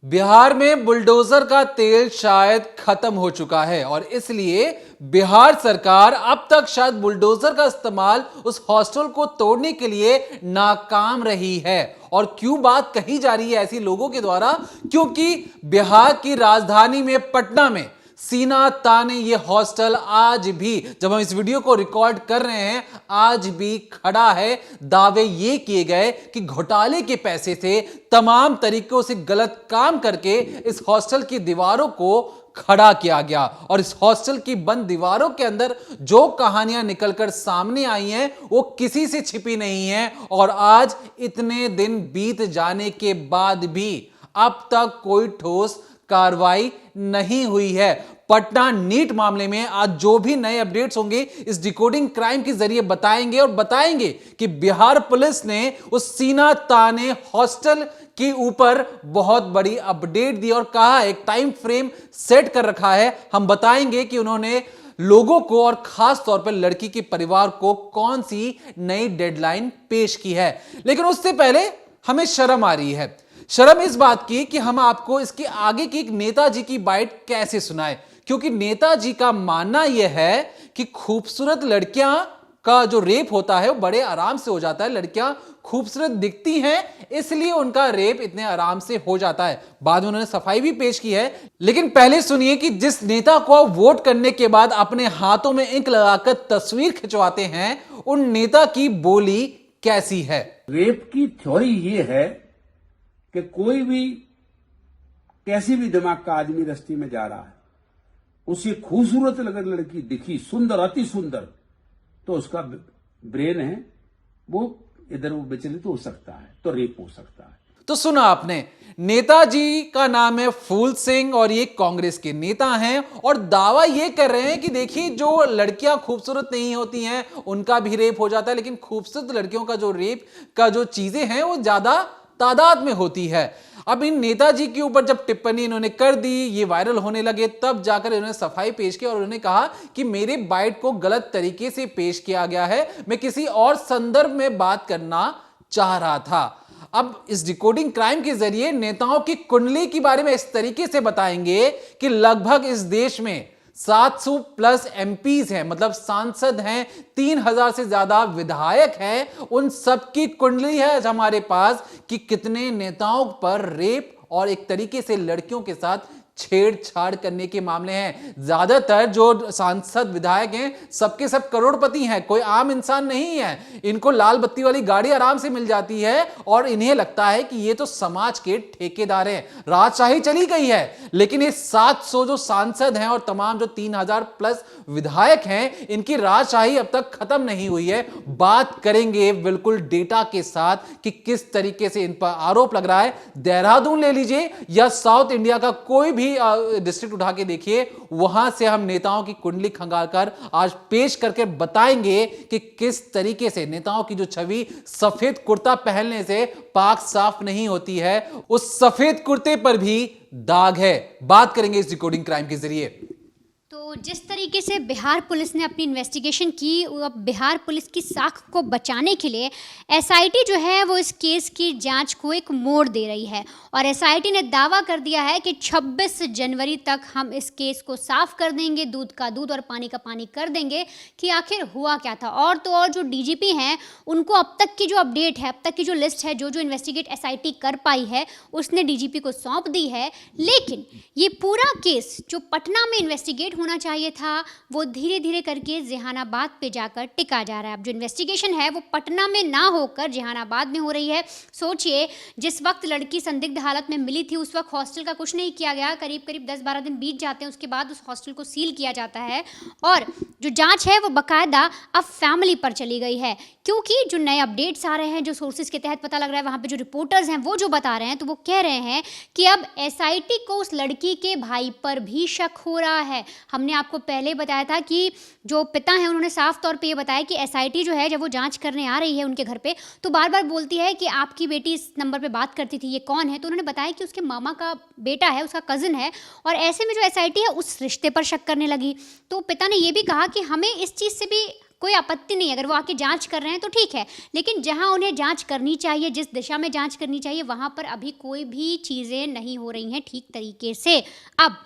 बिहार में बुलडोजर का तेल शायद खत्म हो चुका है और इसलिए बिहार सरकार अब तक शायद बुलडोजर का इस्तेमाल उस हॉस्टल को तोड़ने के लिए नाकाम रही है। और क्यों बात कही जा रही है ऐसी लोगों के द्वारा? क्योंकि बिहार की राजधानी में पटना में सीना ताने ये हॉस्टल आज भी, जब हम इस वीडियो को रिकॉर्ड कर रहे हैं, आज भी खड़ा है। दावे ये किए गए कि घोटाले के पैसे से तमाम तरीकों से गलत काम करके इस हॉस्टल की दीवारों को खड़ा किया गया और इस हॉस्टल की बंद दीवारों के अंदर जो कहानियां निकलकर सामने आई हैं वो किसी से छिपी नहीं है। और आज इतने दिन बीत जाने के बाद भी अब तक कोई ठोस कार्रवाई नहीं हुई है। पटना नीट मामले में आज जो भी नए अपडेट्स होंगे इस डिकोडिंग क्राइम के जरिए बताएंगे और बताएंगे कि बिहार पुलिस ने उस सीना ताने हॉस्टल के ऊपर बहुत बड़ी अपडेट दी और कहा एक टाइम फ्रेम सेट कर रखा है। हम बताएंगे कि उन्होंने लोगों को और खास तौर पर लड़की के परिवार को कौन सी नई डेडलाइन पेश की है। लेकिन उससे पहले हमें शर्म आ रही है। शर्म इस बात की कि हम आपको इसके आगे की एक नेताजी की बाइट कैसे सुनाए, क्योंकि नेताजी का मानना यह है कि खूबसूरत लड़कियां का जो रेप होता है वो बड़े आराम से हो जाता है। लड़कियां खूबसूरत दिखती हैं इसलिए उनका रेप इतने आराम से हो जाता है। बाद में उन्होंने सफाई भी पेश की है। लेकिन पहले सुनिए कि जिस नेता को वोट करने के बाद अपने हाथों में इंक लगाकर तस्वीर खिंचवाते हैं उन नेता की बोली कैसी है। रेप की थ्योरी ये है कि कोई भी कैसी भी दिमाग का आदमी रस्ते में जा रहा है, उसे खूबसूरत अगर लड़की दिखी, सुंदर, अति सुंदर, तो उसका ब्रेन है वो इधर वो विचलित हो सकता है, तो रेप हो सकता है। तो सुना आपने, नेताजी का नाम है फूल सिंह और ये कांग्रेस के नेता हैं और दावा ये कर रहे हैं कि देखिए जो लड़कियां खूबसूरत नहीं होती हैं उनका भी रेप हो जाता है, लेकिन खूबसूरत लड़कियों का जो रेप का जो चीजें हैं वो ज्यादा तादाद में होती है। अब इन नेताजी के ऊपर जब टिप्पणी इन्होंने कर दी, ये वायरल होने लगे, तब जाकर इन्होंने सफाई पेश की और उन्होंने कहा कि मेरे बाइट को गलत तरीके से पेश किया गया है, मैं किसी और संदर्भ में बात करना चाह रहा था। अब इस डिकोडिंग क्राइम के जरिए नेताओं की कुंडली के बारे में इस तरीके से बताएंगे कि लगभग इस देश में 700 प्लस एमपीज हैं, मतलब सांसद हैं, 3000 से ज्यादा विधायक हैं, उन सबकी कुंडली है हमारे पास कि कितने नेताओं पर रेप और एक तरीके से लड़कियों के साथ छेड़छाड़ करने के मामले हैं। ज्यादातर जो सांसद विधायक हैं सबके सब करोड़पति हैं, कोई आम इंसान नहीं है। इनको लाल बत्ती वाली गाड़ी आराम से मिल जाती है और इन्हें लगता है कि ये तो समाज के ठेकेदार हैं, राजशाही चली गई है। लेकिन ये 700 जो सांसद हैं और तमाम जो 3000 प्लस विधायक हैं, इनकी राजशाही अब तक खत्म नहीं हुई है। बात करेंगे बिल्कुल डेटा के साथ कि किस तरीके से इन पर आरोप लग रहा है। देहरादून ले लीजिए या साउथ इंडिया का कोई भी डिस्ट्रिक्ट उठा के देखिए, वहां से हम नेताओं की कुंडली खंगालकर आज पेश करके बताएंगे कि किस तरीके से नेताओं की जो छवि सफेद कुर्ता पहनने से पाक साफ नहीं होती है, उस सफेद कुर्ते पर भी दाग है। बात करेंगे इस डिकोडिंग क्राइम के जरिए। तो जिस तरीके से बिहार पुलिस ने अपनी इन्वेस्टिगेशन की, अब बिहार पुलिस की साख को बचाने के लिए एसआईटी जो है वो इस केस की जांच को एक मोड़ दे रही है और एसआईटी ने दावा कर दिया है कि 26 जनवरी तक हम इस केस को साफ कर देंगे, दूध का दूध और पानी का पानी कर देंगे कि आखिर हुआ क्या था। और तो और जो डीजीपी हैं उनको अब तक की जो अपडेट है, अब तक की जो लिस्ट है, जो जो इन्वेस्टिगेट एसआईटी कर पाई है उसने डीजीपी को सौंप दी है। लेकिन ये पूरा केस जो पटना में इन्वेस्टिगेट होना चाहिए था वो धीरे धीरे करके जहानाबाद पे जाकर टिका जा रहा है। अब जो इन्वेस्टिगेशन है वो पटना में ना होकर जहानाबाद में हो रही है। सोचिए, जिस वक्त लड़की संदिग्ध हालत में मिली थी उस वक्त हॉस्टल का कुछ नहीं किया गया, करीब करीब 10-12 दिन बीत जाते हैं, उसके बाद उस हॉस्टल को सील किया जाता है और जो जांच है वो बाकायदा अब फैमिली पर चली गई है। क्योंकि जो नए अपडेट्स आ रहे हैं, जो सोर्सेज के तहत पता लग रहा है, वहाँ पे जो रिपोर्टर्स हैं वो जो बता रहे हैं, तो वो कह रहे हैं कि अब एसआईटी को उस लड़की के भाई पर भी शक हो रहा है। हमने आपको पहले बताया था कि जो पिता हैं उन्होंने साफ तौर पे ये बताया कि एसआईटी जो है जब वो जांच करने आ रही है उनके घर पे तो बार बार बोलती है कि आपकी बेटी इस नंबर पे बात करती थी, ये कौन है? तो उन्होंने बताया कि उसके मामा का बेटा है, उसका कज़न है। और ऐसे में जो एसआईटी है उस रिश्ते पर शक करने लगी। तो पिता ने ये भी कहा कि हमें इस चीज़ से भी कोई आपत्ति नहीं, अगर वो आके जांच कर रहे हैं तो ठीक है, लेकिन जहां उन्हें जांच करनी चाहिए, जिस दिशा में जांच करनी चाहिए, वहां पर अभी कोई भी चीज़ें नहीं हो रही हैं ठीक तरीके से। अब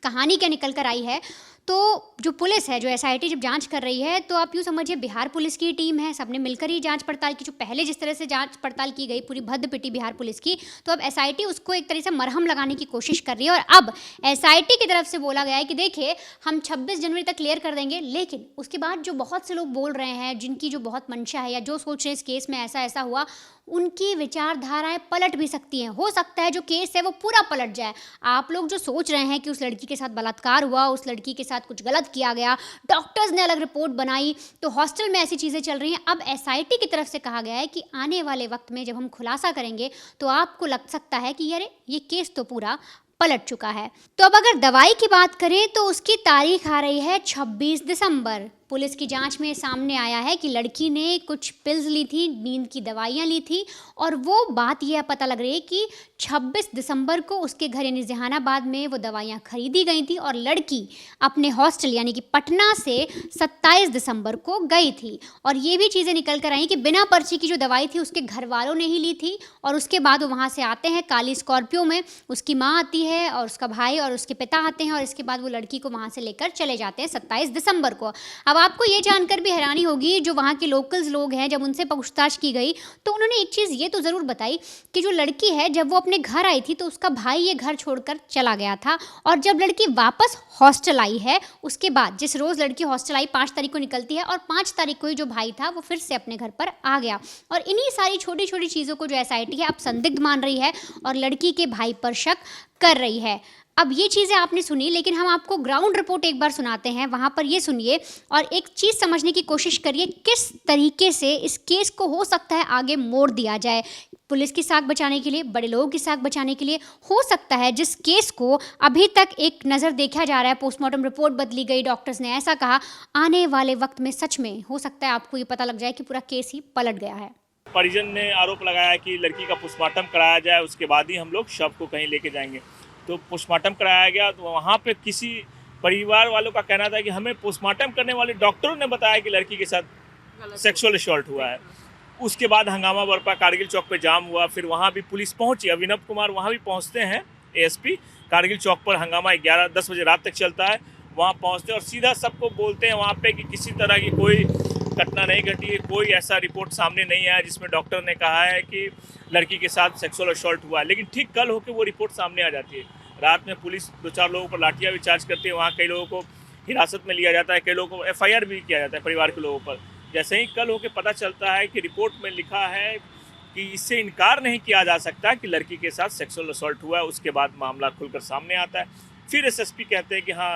कहानी क्या निकल कर आई है, तो जो पुलिस है, जो एसआईटी जब जांच कर रही है, तो आप यूँ समझिए बिहार पुलिस की टीम है, सबने मिलकर ही जांच पड़ताल की। जो पहले जिस तरह से जांच पड़ताल की गई पूरी भद्द पिटी बिहार पुलिस की, तो अब एसआईटी उसको एक तरह से मरहम लगाने की कोशिश कर रही है। और अब एसआईटी की तरफ से बोला गया है कि देखिए हम 26 जनवरी तक क्लियर कर देंगे, लेकिन उसके बाद जो बहुत से लोग बोल रहे हैं, जिनकी जो बहुत मंशा है या जो सोच रहे हैं इस केस में ऐसा ऐसा हुआ, उनकी विचारधाराएं पलट भी सकती हैं। हो सकता है जो केस है वो पूरा पलट जाए। आप लोग जो सोच रहे हैं कि उस लड़की के साथ बलात्कार हुआ, उस लड़की के साथ कुछ गलत किया गया, डॉक्टर्स ने अलग रिपोर्ट बनाई, तो हॉस्टल में ऐसी चीज़ें चल रही हैं। अब एसआईटी की तरफ से कहा गया है कि आने वाले वक्त में जब हम खुलासा करेंगे तो आपको लग सकता है कि यार ये केस तो पूरा पलट चुका है। तो अब अगर दवाई की बात करें तो उसकी तारीख आ रही है 26 दिसंबर। पुलिस की जांच में सामने आया है कि लड़की ने कुछ पिल्स ली थी, नींद की दवाइयाँ ली थी, और वो बात यह पता लग रही है कि 26 दिसंबर को उसके घर यानी जहानाबाद में वो दवाइयाँ खरीदी गई थी और लड़की अपने हॉस्टल यानी कि पटना से 27 दिसंबर को गई थी। और ये भी चीज़ें निकल कर आई कि बिना पर्ची की जो दवाई थी उसके घर वालों ने ही ली थी, और उसके बाद वो वहाँ से आते हैं काली स्कॉर्पियो में, उसकी माँ आती है और उसका भाई और उसके पिता आते हैं, और इसके बाद वो लड़की को वहाँ से लेकर चले जाते हैं 27 दिसंबर को। अब आपको ये जानकर भी हैरानी होगी, जो वहाँ के लोकल्स लोग हैं, जब उनसे पूछताछ की गई तो उन्होंने एक चीज़ ये तो ज़रूर बताई कि जो लड़की है जब वो अपने घर आई थी तो उसका भाई ये घर छोड़कर चला गया था, और जब लड़की वापस हॉस्टल आई है उसके बाद, जिस रोज़ लड़की हॉस्टल आई 5 तारीख को निकलती है, और 5 तारीख को ही जो भाई था वो फिर से अपने घर पर आ गया। और इन्हीं सारी छोटी छोटी चीज़ों को जो एसआईटी है अब संदिग्ध मान रही है और लड़की के भाई पर शक कर रही है। अब ये चीज़ें आपने सुनी, लेकिन हम आपको ग्राउंड रिपोर्ट एक बार सुनाते हैं, वहाँ पर ये सुनिए और एक चीज़ समझने की कोशिश करिए किस तरीके से इस केस को हो सकता है आगे मोड़ दिया जाए। पुलिस की साख बचाने के लिए, बड़े लोगों की साख बचाने के लिए, हो सकता है जिस केस को अभी तक एक नज़र देखा जा रहा है, पोस्टमार्टम रिपोर्ट बदली गई, डॉक्टर्स ने ऐसा कहा, आने वाले वक्त में सच में हो सकता है आपको ये पता लग जाए कि पूरा केस ही पलट गया है। परिजन ने आरोप लगाया कि लड़की का पोस्टमार्टम कराया जाए, उसके बाद ही हम लोग शव को कहीं लेके जाएंगे। तो पोस्टमार्टम कराया गया, तो वहाँ पे किसी परिवार वालों का कहना था कि हमें पोस्टमार्टम करने वाले डॉक्टरों ने बताया कि लड़की के साथ सेक्सुअल असॉल्ट हुआ है। उसके बाद हंगामा बरपा, कारगिल चौक पे जाम हुआ, फिर वहाँ भी पुलिस पहुँची, अभिनव कुमार वहाँ भी पहुँचते हैं, एएसपी कारगिल चौक पर हंगामा 11-10 बजे रात तक चलता है। वहाँ पहुँचते और सीधा सबको बोलते हैं वहाँ पे कि किसी तरह की कोई घटना नहीं घटी है, कोई ऐसा रिपोर्ट सामने नहीं आया जिसमें डॉक्टर ने कहा है कि लड़की के साथ सेक्सुअल असॉल्ट हुआ है। लेकिन ठीक कल होकर वो रिपोर्ट सामने आ जाती है। रात में पुलिस 2-4 लोगों पर लाठियाँ भी चार्ज करती है, वहाँ कई लोगों को हिरासत में लिया जाता है, कई लोगों को एफआईआर भी किया जाता है परिवार के लोगों पर। जैसे ही कल होकर पता चलता है कि रिपोर्ट में लिखा है कि इससे इनकार नहीं किया जा सकता कि लड़की के साथ सेक्सुअल असॉल्ट हुआ है, उसके बाद मामला खुलकर सामने आता है। फिर एसएसपी कहते हैं कि हाँ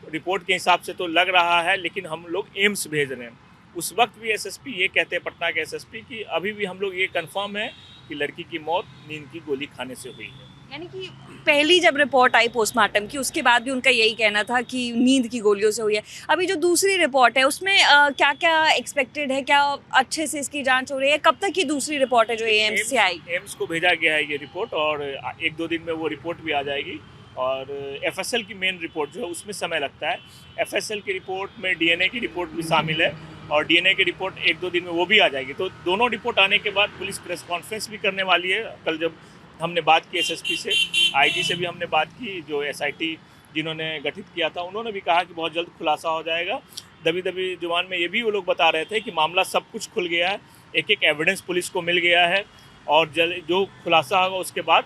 रिपोर्ट के हिसाब से तो लग रहा है, लेकिन हम लोग एम्स भेज रहे हैं। उस वक्त भी एसएसपी ये कहते हैं, पटना के एसएसपी, कि अभी भी हम लोग ये कंफर्म है कि लड़की की मौत नींद की गोली खाने से हुई है। यानी कि पहली जब रिपोर्ट आई पोस्टमार्टम की, उसके बाद भी उनका यही कहना था कि नींद की गोलियों से हुई है। अभी जो दूसरी रिपोर्ट है उसमें क्या क्या एक्सपेक्टेड है, क्या अच्छे से इसकी जांच हो रही है, कब तक की दूसरी रिपोर्ट है जो एम्स से आई? एम्स को भेजा गया है ये रिपोर्ट, और 1-2 दिन में वो रिपोर्ट भी आ जाएगी। और एफएसएल की मेन रिपोर्ट जो है उसमें समय लगता है। एफएसएल की रिपोर्ट में डीएनए की रिपोर्ट भी शामिल है, और डीएनए की रिपोर्ट 1-2 दिन में वो भी आ जाएगी। तो दोनों रिपोर्ट आने के बाद पुलिस प्रेस कॉन्फ्रेंस भी करने वाली है। कल जब हमने बात की एसएसपी से, आईजी से भी हमने बात की, जो एसआईटी जिन्होंने गठित किया था उन्होंने भी कहा कि बहुत जल्द खुलासा हो जाएगा। दबी जुबान में ये भी वो लोग बता रहे थे कि मामला सब कुछ खुल गया है, एक एविडेंस पुलिस को मिल गया है, और जो खुलासा होगा उसके बाद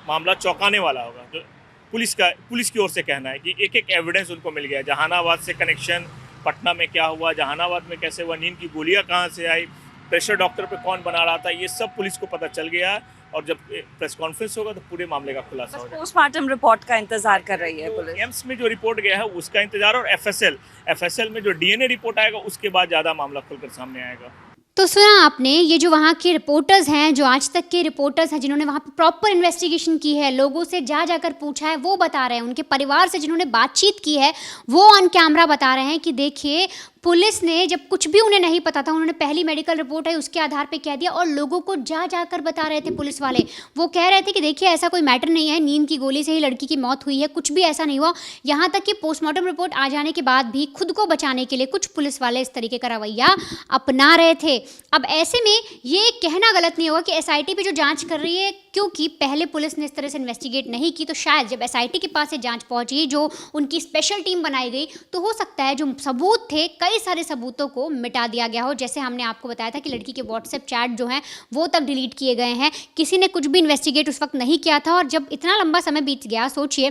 मामला चौंकाने वाला होगा। जो पुलिस की ओर से कहना है कि एक एविडेंस उनको मिल गया। जहानाबाद से कनेक्शन, पटना में क्या हुआ, जहानाबाद में कैसे हुआ, नींद की गोलियां कहाँ से आई, प्रेशर डॉक्टर पे कौन बना रहा था, ये सब पुलिस को पता चल गया है। और जब प्रेस कॉन्फ्रेंस होगा तो पूरे मामले का खुलासा हो जाएगा। पोस्टमार्टम रिपोर्ट का इंतजार कर रही है पुलिस। एम्स में जो रिपोर्ट गया है उसका इंतजार, और एफएसएल में जो डीएनए रिपोर्ट आएगा उसके बाद ज़्यादा मामला खुलकर सामने आएगा। तो सुना आपने, ये जो वहाँ के रिपोर्टर्स हैं, जो आज तक के रिपोर्टर्स हैं, जिन्होंने वहाँ पे प्रॉपर इन्वेस्टिगेशन की है, लोगों से जाकर पूछा है, वो बता रहे हैं, उनके परिवार से जिन्होंने बातचीत की है वो ऑन कैमरा बता रहे हैं कि देखिए पुलिस ने जब कुछ भी उन्हें नहीं पता था, उन्होंने पहली मेडिकल रिपोर्ट आई उसके आधार पे कह दिया, और लोगों को जा जाकर बता रहे थे पुलिस वाले। वो कह रहे थे कि देखिए ऐसा कोई मैटर नहीं है, नींद की गोली से ही लड़की की मौत हुई है, कुछ भी ऐसा नहीं हुआ। यहाँ तक कि पोस्टमार्टम रिपोर्ट आ जाने के बाद भी खुद को बचाने के लिए कुछ पुलिस वाले इस तरीके का रवैया अपना रहे थे। अब ऐसे में ये कहना गलत नहीं होगा कि एसआईटी पे जो जांच कर रही है, क्योंकि पहले पुलिस ने इस तरह से इन्वेस्टिगेट नहीं की, तो शायद जब एसआईटी के पास ये जांच पहुंची, जो उनकी स्पेशल टीम बनाई गई, तो हो सकता है जो सबूत थे, कई सारे सबूतों को मिटा दिया गया हो। जैसे हमने आपको बताया था कि लड़की के व्हाट्सएप चैट जो हैं वो तक डिलीट किए गए हैं, किसी ने कुछ भी इन्वेस्टिगेट उस वक्त नहीं किया था। और जब इतना लंबा समय बीत गया, सोचिए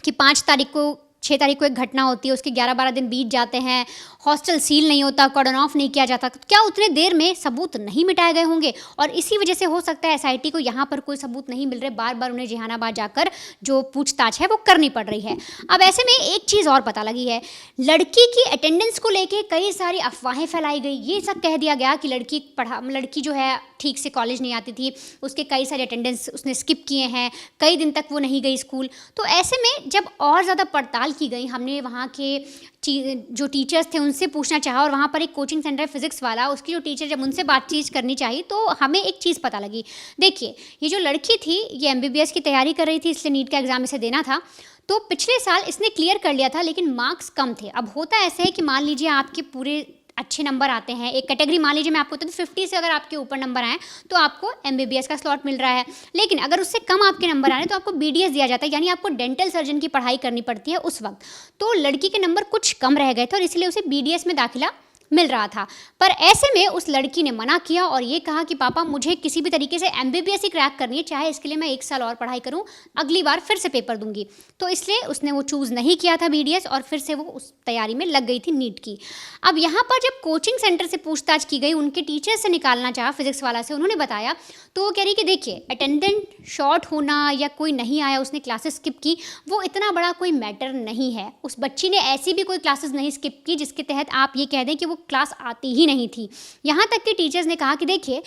कि 6 तारीख को एक घटना होती है, उसके 11-12 दिन बीत जाते हैं, हॉस्टल सील नहीं होता, कॉर्डन ऑफ नहीं किया जाता, तो क्या उतने देर में सबूत नहीं मिटाए गए होंगे? और इसी वजह से हो सकता है एसआईटी को यहाँ पर कोई सबूत नहीं मिल रहे, बार बार उन्हें जहानाबाद जाकर जो पूछताछ है वो करनी पड़ रही है। अब ऐसे में एक चीज़ और पता लगी है, लड़की की अटेंडेंस को लेके कई सारी अफवाहें फैलाई गई। ये सब कह दिया गया कि लड़की जो है ठीक से कॉलेज नहीं आती थी, उसके कई सारे अटेंडेंस उसने स्किप किए हैं, कई दिन तक वो नहीं गई स्कूल। तो ऐसे में जब और ज़्यादा पड़ताल की गई, हमने वहाँ के जो टीचर्स थे उनसे पूछना चाहा, और वहाँ पर एक कोचिंग सेंटर है फिजिक्स वाला, उसकी जो टीचर, जब उनसे बातचीत करनी चाहिए, तो हमें एक चीज़ पता लगी। देखिए, ये जो लड़की थी ये एमबीबीएस की तैयारी कर रही थी, इसलिए नीट का एग्ज़ाम इसे देना था। तो पिछले साल इसने क्लियर कर लिया था, लेकिन मार्क्स कम थे। अब होता ऐसा है कि मान लीजिए आपके पूरे अच्छे नंबर आते हैं, एक कैटेगरी मान लीजिए मैं आपको बताऊं, 50 से अगर आपके ऊपर नंबर आए तो आपको एमबीबीएस का स्लॉट मिल रहा है। लेकिन अगर उससे कम आपके नंबर आ रहे हैं तो आपको बीडीएस दिया जाता है, यानी आपको डेंटल सर्जन की पढ़ाई करनी पड़ती है उस वक्त। तो लड़की के नंबर कुछ कम रह गए थे और इसलिए उसे बीडीएस में दाखिला मिल रहा था। पर ऐसे में उस लड़की ने मना किया और ये कहा कि पापा मुझे किसी भी तरीके से एमबीबीएस ही क्रैक करनी है, चाहे इसके लिए मैं 1 साल और पढ़ाई करूं, अगली बार फिर से पेपर दूंगी। तो इसलिए उसने वो चूज़ नहीं किया था बीडीएस, और फिर से वो उस तैयारी में लग गई थी नीट की। अब यहाँ पर जब कोचिंग सेंटर से पूछताछ की गई, उनके टीचर से निकालना चाहा फिजिक्स वाला से, उन्होंने बताया, तो वो कह रही कि देखिए अटेंडेंट शॉर्ट होना या कोई नहीं आया, उसने क्लासेस स्किप की, वो इतना बड़ा कोई मैटर नहीं है। उस बच्ची ने ऐसी भी कोई क्लासेस नहीं स्किप की जिसके तहत आप ये कह दें कि वो क्लास आती ही नहीं थी। यहाँ तक कि टीचर्स ने कहा कि देखिए,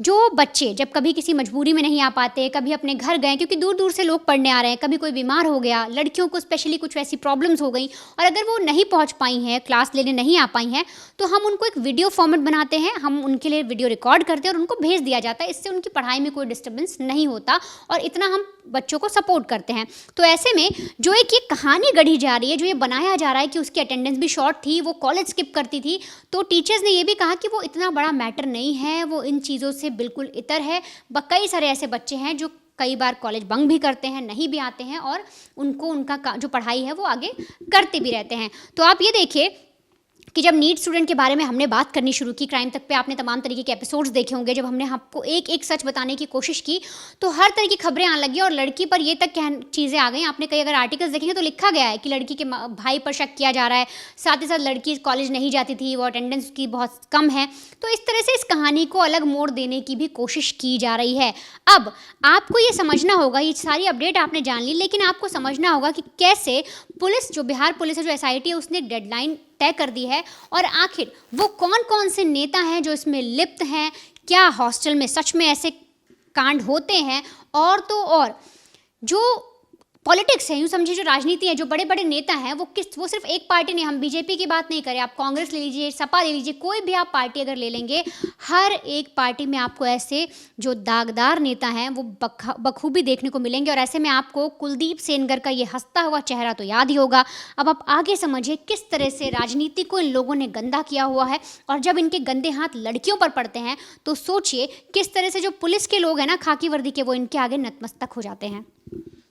जो बच्चे जब कभी किसी मजबूरी में नहीं आ पाते, कभी अपने घर गए, क्योंकि दूर दूर से लोग पढ़ने आ रहे हैं, कभी कोई बीमार हो गया, लड़कियों को स्पेशली कुछ वैसी प्रॉब्लम्स हो गई, और अगर वो नहीं पहुंच पाई हैं, क्लास लेने नहीं आ पाई हैं, तो हम उनको एक वीडियो फॉर्मेट बनाते हैं, हम उनके लिए वीडियो रिकॉर्ड करते हैं और उनको भेज दिया जाता है। इससे उनकी पढ़ाई में कोई डिस्टर्बेंस नहीं होता, और इतना हम बच्चों को सपोर्ट करते हैं। तो ऐसे में जो एक ये कहानी गढ़ी जा रही है, जो ये बनाया जा रहा है कि उसकी अटेंडेंस भी शॉर्ट थी, वो कॉलेज स्किप करती थी, तो टीचर्स ने ये भी कहा कि वो इतना बड़ा मैटर नहीं है, वो इन चीज़ों से बिल्कुल इतर है। कई सारे ऐसे बच्चे हैं जो कई बार कॉलेज बंक भी करते हैं, नहीं भी आते हैं, और उनको उनका जो पढ़ाई है वो आगे करते भी रहते हैं। तो आप ये देखिए कि जब नीट स्टूडेंट के बारे में हमने बात करनी शुरू की, क्राइम तक पे आपने तमाम तरीके के एपिसोड्स देखे होंगे, जब हमने आपको एक एक सच बताने की कोशिश की तो हर तरह की खबरें आने लगी, और लड़की पर ये तक चीज़ें आ गई। आपने कई अगर आर्टिकल्स देखेंगे तो लिखा गया है कि लड़की के भाई पर शक किया जा रहा है, साथ ही साथ लड़की कॉलेज नहीं जाती थी, वो अटेंडेंस की बहुत कम है। तो इस तरह से इस कहानी को अलग मोड़ देने की भी कोशिश की जा रही है। अब आपको ये समझना होगा, ये सारी अपडेट आपने जान ली, लेकिन आपको समझना होगा कि कैसे पुलिस, जो बिहार पुलिस है, जो एसआईटी है, उसने डेडलाइन तय कर दी है, और आखिर वो कौन कौन से नेता हैं जो इसमें लिप्त हैं, क्या हॉस्टल में सच में ऐसे कांड होते हैं, और तो और जो पॉलिटिक्स है, यूँ समझिए जो राजनीति है, जो बड़े बड़े नेता हैं, वो सिर्फ एक पार्टी नहीं, हम बीजेपी की बात नहीं करें, आप कांग्रेस ले लीजिए, सपा ले लीजिए, कोई भी आप पार्टी अगर ले लेंगे, हर एक पार्टी में आपको ऐसे जो दागदार नेता हैं वो बखूबी देखने को मिलेंगे। और ऐसे में आपको कुलदीप सेनगर का ये हंसता हुआ चेहरा तो याद ही होगा। अब आप आगे समझिए किस तरह से राजनीति को इन लोगों ने गंदा किया हुआ है, और जब इनके गंदे हाथ लड़कियों पर पड़ते हैं तो सोचिए किस तरह से जो पुलिस के लोग हैं ना, खाकी वर्दी के, वो इनके आगे नतमस्तक हो जाते हैं।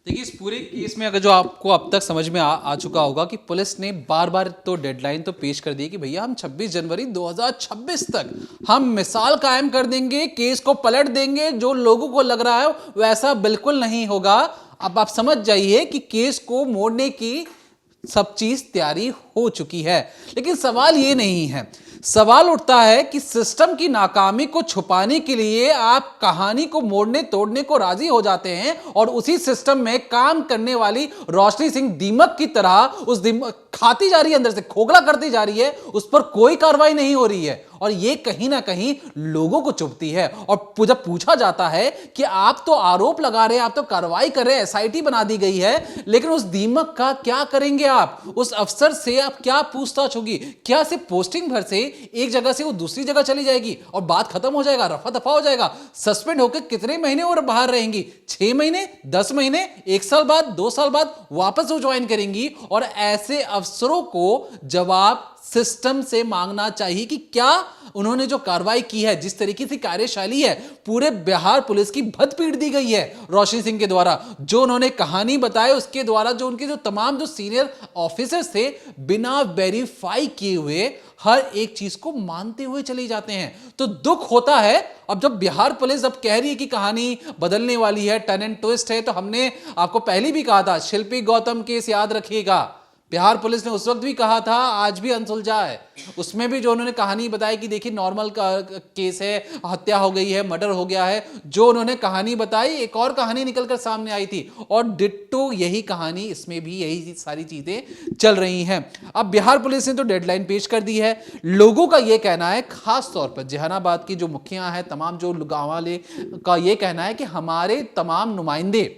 देखिए, इस पूरे केस में अगर जो आपको अब तक समझ में आ चुका होगा कि पुलिस ने बार बार तो डेडलाइन तो पेश कर दी कि भैया हम 26 जनवरी 2026 तक हम मिसाल कायम कर देंगे, केस को पलट देंगे, जो लोगों को लग रहा है वैसा बिल्कुल नहीं होगा। अब आप समझ जाइए कि केस को मोड़ने की सब चीज तैयारी हो चुकी है। लेकिन सवाल ये नहीं है, सवाल उठता है कि सिस्टम की नाकामी को छुपाने के लिए आप कहानी को मोड़ने तोड़ने को राजी हो जाते हैं, और उसी सिस्टम में काम करने वाली रोशनी सिंह दीमक की तरह उस खाती जा रही है, अंदर से खोखला करती जा रही है, उस पर कोई कार्रवाई नहीं हो रही है। और ये कहीं ना कहीं लोगों को चुभती है। और जब पूछा जाता है कि आप तो आरोप लगा रहे हैं, आप तो कार्रवाई कर रहे हैं, एसआईटी बना दी गई है, लेकिन उस दीमक का क्या करेंगे आप? उस अफसर से आप क्या पूछताछ होगी? क्या सिर्फ पोस्टिंग भर से एक जगह से वो दूसरी जगह चली जाएगी और बात खत्म हो जाएगा, रफा दफा हो जाएगा? सस्पेंड होकर कितने महीने और बाहर रहेंगी? 6 महीने, 10 महीने, 1 साल बाद, 2 साल बाद वापस वो ज्वाइन करेंगी। और ऐसे अफसरों को जवाब सिस्टम से मांगना चाहिए कि क्या उन्होंने जो कार्रवाई की है, जिस तरीके से कार्यशैली है, पूरे बिहार पुलिस की भद पीट दी गई है रोशनी सिंह के द्वारा। जो उन्होंने कहानी बताई उसके द्वारा जो उनके जो तमाम जो सीनियर ऑफिसर्स थे, बिना वेरीफाई किए हुए हर एक चीज को मानते हुए चले जाते हैं। तो दुख होता है। अब जब बिहार पुलिस अब कह रही है कि कहानी बदलने वाली है, टर्न एंड ट्विस्ट है, तो हमने आपको पहले भी कहा था, शिल्पी गौतम केस याद रखिएगा। बिहार पुलिस ने उस वक्त भी कहा था, आज भी अनसुलझा है। उसमें भी जो उन्होंने कहानी बताई कि देखिए नॉर्मल केस है, हत्या हो गई है, मर्डर हो गया है, जो उन्होंने कहानी बताई, एक और कहानी निकलकर सामने आई थी और डिट्टो यही कहानी, इसमें भी यही सारी चीजें चल रही हैं। अब बिहार पुलिस ने तो डेडलाइन पेश कर दी है। लोगों का यह कहना है, खास तौर पर जहानाबाद की जो मुखिया है, तमाम जो गांव वाले का यह कहना है कि हमारे तमाम नुमाइंदे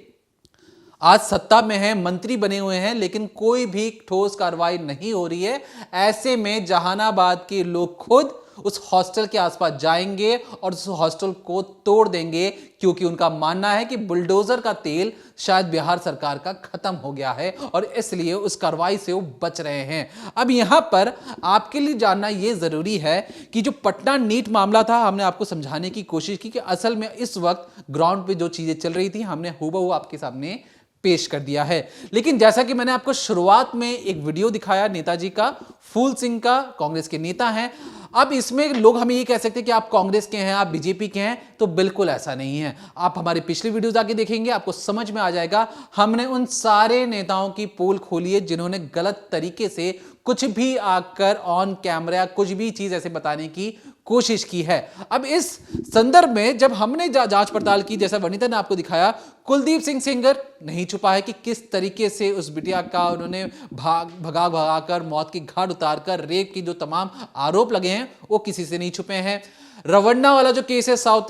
आज सत्ता में हैं, मंत्री बने हुए हैं, लेकिन कोई भी ठोस कार्रवाई नहीं हो रही है। ऐसे में जहानाबाद के लोग खुद उस हॉस्टल के आसपास जाएंगे और उस हॉस्टल को तोड़ देंगे, क्योंकि उनका मानना है कि बुलडोजर का तेल शायद बिहार सरकार का खत्म हो गया है और इसलिए उस कार्रवाई से वो बच रहे हैं। अब यहां पर आपके लिए जानना यह जरूरी है कि जो पटना नीट मामला था, हमने आपको समझाने की कोशिश की कि असल में इस वक्त ग्राउंड पे जो चीजें चल रही थी, हमने हूबहू आपके सामने पेश कर दिया है। लेकिन जैसा कि मैंने आपको शुरुआत में एक वीडियो दिखाया नेताजी का, फूल सिंह का, कांग्रेस के नेता हैं। अब इसमें लोग हमें ये कह सकते हैं कि आप कांग्रेस के हैं, आप बीजेपी के हैं, तो बिल्कुल ऐसा नहीं है। आप हमारे पिछले वीडियोस आके देखेंगे, आपको समझ में आ जाएगा। हमने उन सारे नेताओं की पोल खोली है जिन्होंने गलत तरीके से कुछ भी आकर ऑन कैमरा कुछ भी चीज ऐसे बताने की कोशिश की है। अब इस संदर्भ में जब हमने जांच पड़ताल की, जैसा वनिता ने आपको दिखाया, कुलदीप सिंह सेंगर नहीं छुपा है कि किस तरीके से उस बिटिया का उन्होंने भगाकर मौत की घाट उतारकर रेप की जो तमाम आरोप लगे हैं वो किसी से नहीं छुपे हैं। रवन्ना वाला जो केस है साउथ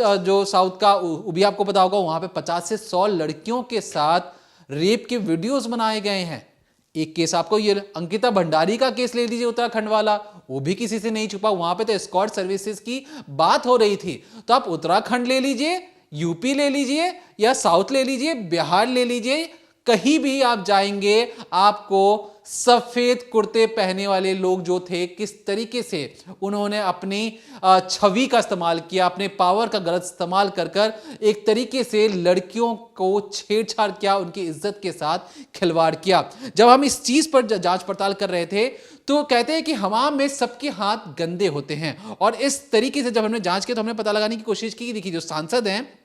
का, वो भी आपको पता होगा, वहां पे 50 से 100 लड़कियों के साथ रेप के वीडियोस बनाए गए हैं। एक केस आपको ये अंकिता भंडारी का केस ले लीजिए, उत्तराखंड वाला, वो भी किसी से नहीं छुपा। वहां पे तो एस्कॉर्ट सर्विसेज की बात हो रही थी। तो आप उत्तराखंड ले लीजिए, यूपी ले लीजिए या साउथ ले लीजिए, बिहार ले लीजिए, कहीं भी आप जाएंगे आपको सफेद कुर्ते पहने वाले लोग जो थे, किस तरीके से उन्होंने अपनी छवि का इस्तेमाल किया, अपने पावर का गलत इस्तेमाल कर एक तरीके से लड़कियों को छेड़छाड़ किया, उनकी इज्जत के साथ खिलवाड़ किया। जब हम इस चीज पर जांच पड़ताल कर रहे थे तो कहते हैं कि हमाम में सबके हाथ गंदे होते हैं। और इस तरीके से जब हमने जांच की तो हमने पता लगाने की कोशिश की, देखिए जो सांसद हैं,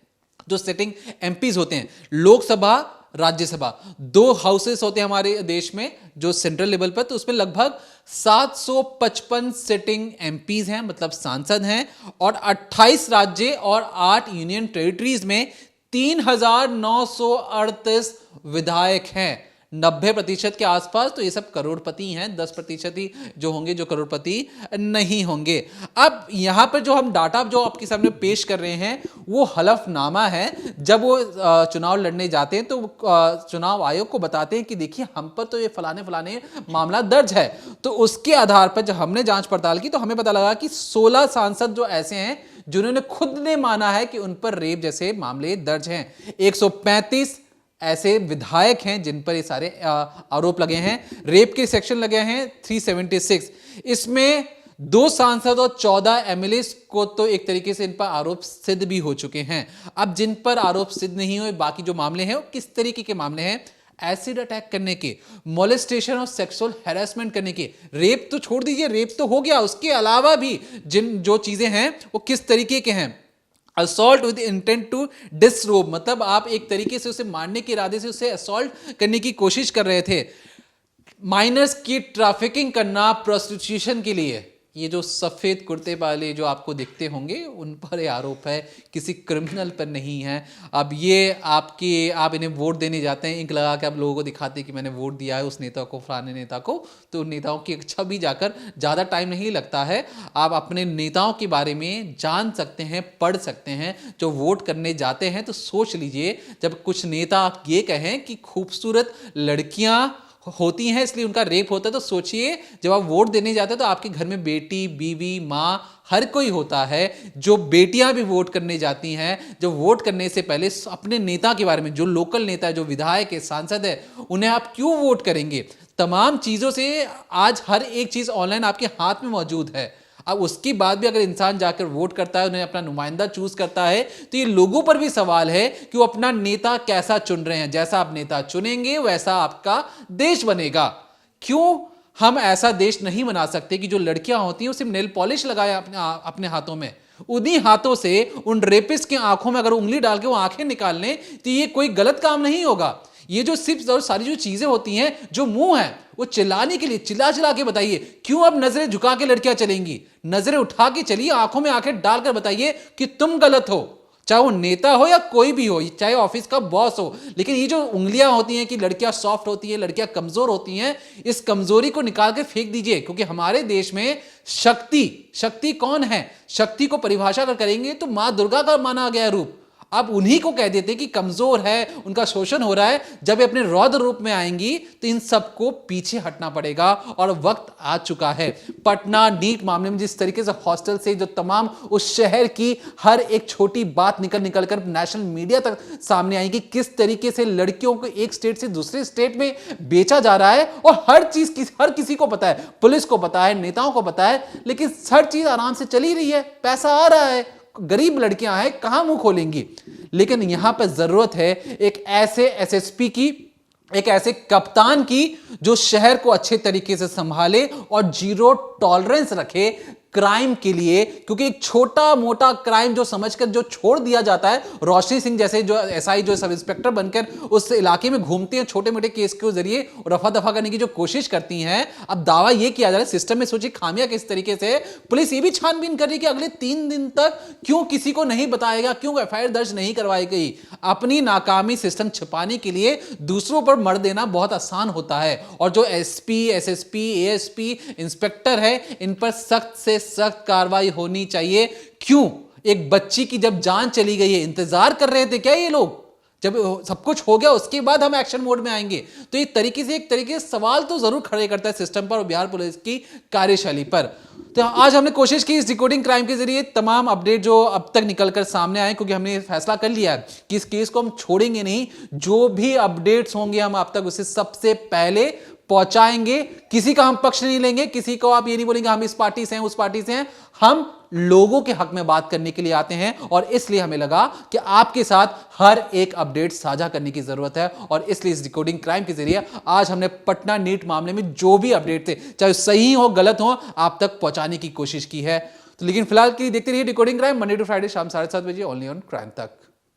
जो सिटिंग एमपीज होते हैं, लोकसभा राज्यसभा, 2 हाउसेस होते हैं हमारे देश में जो सेंट्रल लेवल पर, तो उसमें लगभग 755 सिटिंग एमपीज हैं, मतलब सांसद हैं, और 28 राज्य और 8 यूनियन टेरिटरीज में 3938 विधायक हैं। 90% के आसपास तो ये सब करोड़पति हैं, 10% ही जो होंगे जो करोड़पति नहीं होंगे। अब यहां पर जो हम डाटा जो आपके सामने पेश कर रहे हैं वो हलफनामा है। जब वो चुनाव लड़ने जाते हैं तो चुनाव आयोग को बताते हैं कि देखिए हम पर तो ये फलाने मामला दर्ज है। तो उसके आधार पर जब हमने जांच पड़ताल की तो हमें पता लगा कि 16 सांसद जो ऐसे हैं जिन्होंने खुद ने माना है कि उन पर रेप जैसे मामले दर्ज हैं। 135 ऐसे विधायक हैं जिन पर ये सारे आरोप लगे हैं। रेप के सेक्शन लगे हैं 376। इसमें 2 सांसद और 14 एमएलए को तो एक तरीके से इन पर आरोप सिद्ध भी हो चुके हैं। अब जिन पर आरोप सिद्ध नहीं हुए, बाकी जो मामले हैं वो किस तरीके के मामले हैं? एसिड अटैक करने के, मोलेस्टेशन और सेक्सुअल हैरेसमेंट करने के। रेप तो छोड़ दीजिए, रेप तो हो गया, उसके अलावा भी जो चीजें हैं वो किस तरीके के हैं? असॉल्ट विद इंटेंट टू डिसरोब, मतलब आप एक तरीके से उसे मारने के इरादे से उसे असॉल्ट करने की कोशिश कर रहे थे। माइनर्स की ट्रैफिकिंग करना प्रोस्टिट्यूशन के लिए, ये जो सफ़ेद कुर्ते वाले जो आपको दिखते होंगे उन पर ये आरोप है, किसी क्रिमिनल पर नहीं है। अब ये आप इन्हें वोट देने जाते हैं, इंक लगा के आप लोगों को दिखाते हैं कि मैंने वोट दिया है उस नेता को, फलाने नेता को, तो उन नेताओं की एक छवि जाकर ज़्यादा टाइम नहीं लगता है। आप अपने नेताओं के बारे में जान सकते हैं, पढ़ सकते हैं। जो वोट करने जाते हैं तो सोच लीजिए, जब कुछ नेता ये कहें कि खूबसूरत लड़कियाँ होती हैं इसलिए उनका रेप होता है, तो सोचिए जब आप वोट देने जाते हैं तो आपके घर में बेटी, बीवी, माँ, हर कोई होता है। जो बेटियां भी वोट करने जाती हैं, जो वोट करने से पहले अपने नेता के बारे में, जो लोकल नेता है, जो विधायक है, सांसद है, उन्हें आप क्यों वोट करेंगे। तमाम चीज़ों से आज हर एक चीज़ ऑनलाइन आपके हाथ में मौजूद है। अब उसके बाद भी अगर इंसान जाकर वोट करता है, उन्हें अपना नुमाइंदा चूज करता है, तो ये लोगों पर भी सवाल है कि वो अपना नेता कैसा चुन रहे हैं। जैसा आप नेता चुनेंगे वैसा आपका देश बनेगा। क्यों हम ऐसा देश नहीं बना सकते कि जो लड़कियां होती हैं वो सिर्फ नेल पॉलिश लगाए अपने हाथों में, उन्हीं हाथों से उन रेपिस्ट की आंखों में अगर उंगली डाल के वो आंखें निकाल लें, तो ये कोई गलत काम नहीं होगा। ये जो सिर्फ और सारी जो चीजें होती हैं, जो मुंह है वो चिल्लाने के लिए, चिल्ला चिल्ला के बताइए। क्यों अब नजरें झुका के लड़कियां चलेंगी? नजरें उठा के चलिए, आंखों में आंखें डालकर बताइए कि तुम गलत हो, चाहे वो नेता हो या कोई भी हो, चाहे ऑफिस का बॉस हो। लेकिन ये जो उंगलियां होती हैं कि लड़कियां सॉफ्ट होती हैं, लड़कियां कमजोर होती हैं, इस कमजोरी को निकाल के फेंक दीजिए। क्योंकि हमारे देश में शक्ति कौन है? शक्ति को परिभाषा अगर करेंगे तो मां दुर्गा का माना गया रूप। अब उन्हीं को कह देते कि कमजोर है, उनका शोषण हो रहा है। जब ये अपने रौद्र रूप में आएंगी तो इन सबको पीछे हटना पड़ेगा और वक्त आ चुका है। पटना नीट मामले में जिस तरीके से हॉस्टल से जो तमाम उस शहर की हर एक छोटी बात निकल कर नेशनल मीडिया तक सामने आई कि किस तरीके से लड़कियों को एक स्टेट से दूसरे स्टेट में बेचा जा रहा है, और हर किसी को पता है, पुलिस को पता है, नेताओं को पता है, लेकिन हर चीज आराम से चली रही है, पैसा आ रहा है, गरीब लड़कियां हैं, कहां मुंह खोलेंगी। लेकिन यहां पर जरूरत है एक ऐसे एसएसपी की, एक ऐसे कप्तान की जो शहर को अच्छे तरीके से संभाले और जीरो टॉलरेंस रखे क्राइम के लिए। क्योंकि एक छोटा मोटा क्राइम जो समझकर जो छोड़ दिया जाता है, रोशनी सिंह जैसे जो एसआई जो सब इंस्पेक्टर बनकर उस इलाके में घूमते हैं, छोटे मोटे केस के जरिए रफा दफा करने की जो कोशिश करती हैं। अब दावा यह किया जा रहा है सिस्टम में, सोचिए खामियां किस तरीके से। पुलिस ये भी छानबीन कर रही है कि अगले 3 दिन तक क्यों किसी को नहीं बताएगा, क्यों एफआईआर दर्ज नहीं करवाई गई। अपनी नाकामी सिस्टम छिपाने के लिए दूसरों पर मर देना बहुत आसान होता है। और जो एसपी, एसएसपी, एएसपी, इंस्पेक्टर है, इन पर सख्त से सख्त कार्रवाई होनी चाहिए। क्यों? एक बच्ची की जब जान चली गई है, इंतजार कर रहे थे क्या ये लोग? जब सब कुछ हो गया उसके बाद हम एक्शन मोड में आएंगे। तो एक तरीके से सवाल तो जरूर खड़े करता है सिस्टम पर और बिहार पुलिस की कार्यशैली पर। तो आज हमने कोशिश की इस डिकोडिंग क्राइम के जरिए तमाम अपडेट जो अब तक निकलकर सामने आए, क्योंकि हमने फैसला कर लिया है कि इस केस को हम छोड़ेंगे नहीं। जो भी अपडेट्स होंगे हम आप तक उसे सबसे पहले पहुंचाएंगे। किसी का हम पक्ष नहीं लेंगे, किसी को आप ये नहीं बोलेंगे हम इस पार्टी से हैं, उस पार्टी से हैं। हम लोगों के हक में बात करने के लिए आते हैं और इसलिए हमें लगा कि आपके साथ हर एक अपडेट साझा करने की जरूरत है। और इसलिए इस डिकोडिंग क्राइम के जरिए आज हमने पटना नीट मामले में जो भी अपडेट थे, चाहे सही हो गलत हो, आप तक पहुंचाने की कोशिश की है। तो लेकिन फिलहाल के लिए देखते रहिए Decoding Crime, Monday to Friday शाम 7:30 बजे ओनली ऑन क्राइम तक।